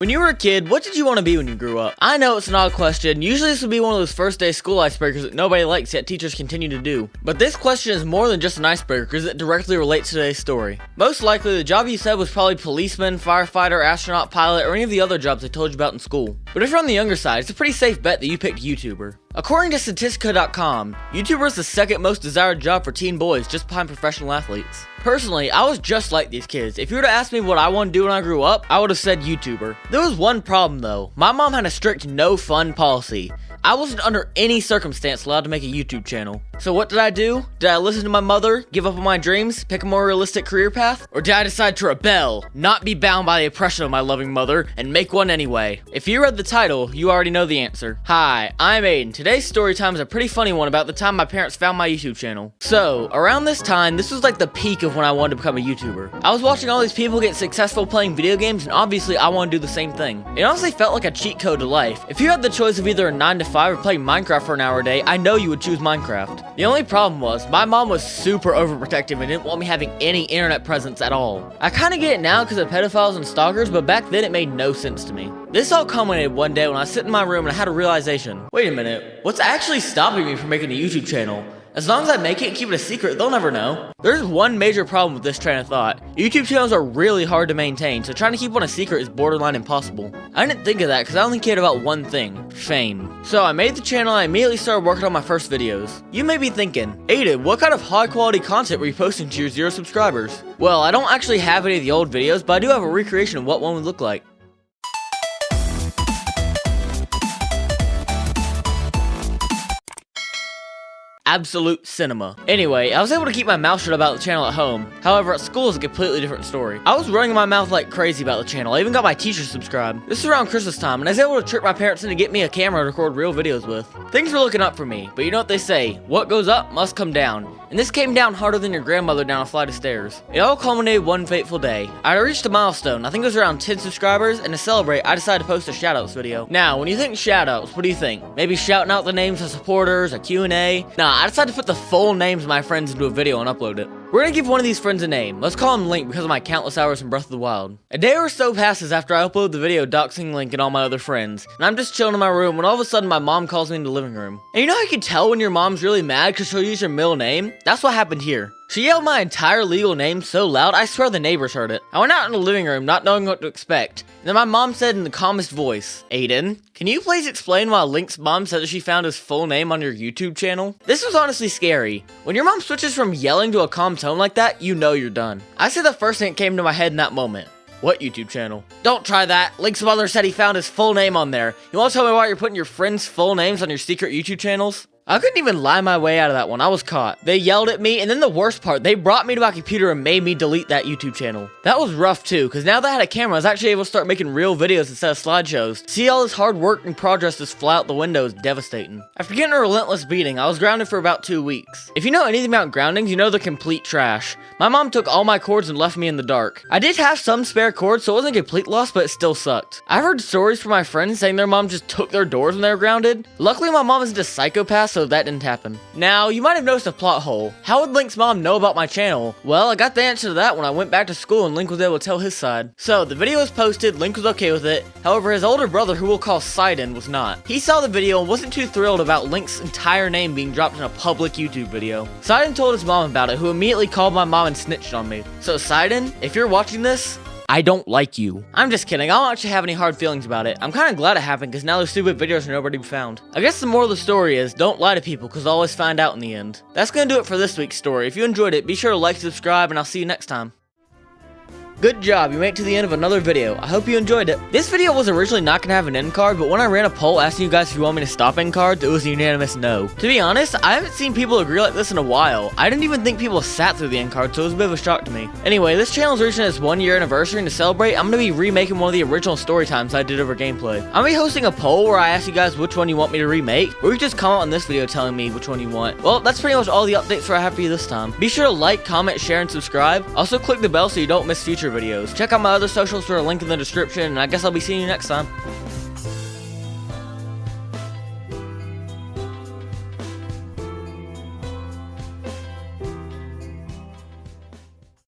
When you were a kid, what did you want to be when you grew up? I know it's an odd question. Usually this would be one of those first day school icebreakers that nobody likes yet teachers continue to do. But this question is more than just an icebreaker because it directly relates to today's story. Most likely the job you said was probably policeman, firefighter, astronaut, pilot, or any of the other jobs I told you about in school. But if you're on the younger side, it's a pretty safe bet that you picked YouTuber. According to Statistica.com, YouTuber is the second most desired job for teen boys, just behind professional athletes. Personally, I was just like these kids. If you were to ask me what I want to do when I grew up, I would have said YouTuber. There was one problem though. My mom had a strict no fun policy. I wasn't under any circumstance allowed to make a YouTube channel. So what did I do? Did I listen to my mother, give up on my dreams, pick a more realistic career path? Or did I decide to rebel, not be bound by the oppression of my loving mother, and make one anyway? If you read the title, you already know the answer. Hi, I'm Aiden. Today's story time is a pretty funny one about the time my parents found my YouTube channel. So, around this time, this was like the peak of when I wanted to become a YouTuber. I was watching all these people get successful playing video games, and obviously I want to do the same thing. It honestly felt like a cheat code to life. If you had the choice of either a 9 to 5 or playing Minecraft for an hour a day, I know you would choose Minecraft. The only problem was, my mom was super overprotective and didn't want me having any internet presence at all. I kinda get it now because of pedophiles and stalkers, but back then it made no sense to me. This all culminated one day when I was sitting in my room and I had a realization. Wait a minute, what's actually stopping me from making a YouTube channel? As long as I make it and keep it a secret, they'll never know. There's one major problem with this train of thought. YouTube channels are really hard to maintain, so trying to keep one a secret is borderline impossible. I didn't think of that because I only cared about one thing, fame. So I made the channel and I immediately started working on my first videos. You may be thinking, Aiden, what kind of high quality content were you posting to your 0 subscribers? Well, I don't actually have any of the old videos, but I do have a recreation of what one would look like. Absolute cinema. Anyway, I was able to keep my mouth shut about the channel at home. However, at school is a completely different story. I was running my mouth like crazy about the channel. I even got my teacher subscribed. This was around Christmas time, and I was able to trick my parents into getting me a camera to record real videos with. Things were looking up for me, but you know what they say, what goes up must come down. And this came down harder than your grandmother down a flight of stairs. It all culminated one fateful day. I reached a milestone, I think it was around 10 subscribers, and to celebrate, I decided to post a shoutouts video. Now, when you think shoutouts, what do you think? Maybe shouting out the names of supporters, a Q&A? Nah, I decided to put the full names of my friends into a video and upload it. We're gonna give one of these friends a name. Let's call him Link because of my countless hours in Breath of the Wild. A day or so passes after I upload the video doxing Link and all my other friends, and I'm just chilling in my room when all of a sudden my mom calls me into the living room. And you know how you can tell when your mom's really mad because she'll use your middle name? That's what happened here. She yelled my entire legal name so loud, I swear the neighbors heard it. I went out in the living room not knowing what to expect. And then my mom said in the calmest voice, Aiden, can you please explain why Link's mom said that she found his full name on your YouTube channel? This was honestly scary. When your mom switches from yelling to a calm tone like that, you know you're done. I say the first thing that came to my head in that moment. What YouTube channel? Don't try that. Link's mother said he found his full name on there. You wanna tell me why you're putting your friends' full names on your secret YouTube channels? I couldn't even lie my way out of that one. I was caught. They yelled at me, and then the worst part, they brought me to my computer and made me delete that YouTube channel. That was rough too, because now that I had a camera, I was actually able to start making real videos instead of slideshows. See all this hard work and progress just fly out the window is devastating. After getting a relentless beating, I was grounded for about 2 weeks. If you know anything about groundings, you know they're complete trash. My mom took all my cords and left me in the dark. I did have some spare cords, so it wasn't a complete loss, but it still sucked. I've heard stories from my friends saying their mom just took their doors when they were grounded. Luckily, my mom isn't a psychopath, so that didn't happen. Now, you might have noticed a plot hole. How would Link's mom know about my channel? Well, I got the answer to that when I went back to school and Link was able to tell his side. So, the video was posted, Link was okay with it. However, his older brother, who we'll call Aiden, was not. He saw the video and wasn't too thrilled about Link's entire name being dropped in a public YouTube video. Aiden told his mom about it, who immediately called my mom and snitched on me. So, Aiden, if you're watching this, I don't like you. I'm just kidding, I don't actually have any hard feelings about it. I'm kinda glad it happened because now those stupid videos are nowhere to be found. I guess the moral of the story is, don't lie to people because they'll always find out in the end. That's gonna do it for this week's story. If you enjoyed it, be sure to like, subscribe, and I'll see you next time. Good job, you made it to the end of another video. I hope you enjoyed it. This video was originally not gonna have an end card, but when I ran a poll asking you guys if you want me to stop end cards, it was a unanimous no. To be honest, I haven't seen people agree like this in a while. I didn't even think people sat through the end card, so it was a bit of a shock to me. Anyway, this channel's reaching its 1-year anniversary, and to celebrate, I'm gonna be remaking one of the original story times I did over gameplay. I'm gonna be hosting a poll where I ask you guys which one you want me to remake, or you can just comment on this video telling me which one you want. Well, that's pretty much all the updates I have for you this time. Be sure to like, comment, share, and subscribe. Also click the bell so you don't miss future videos. Check out my other socials for a link in the description, and I guess I'll be seeing you next time.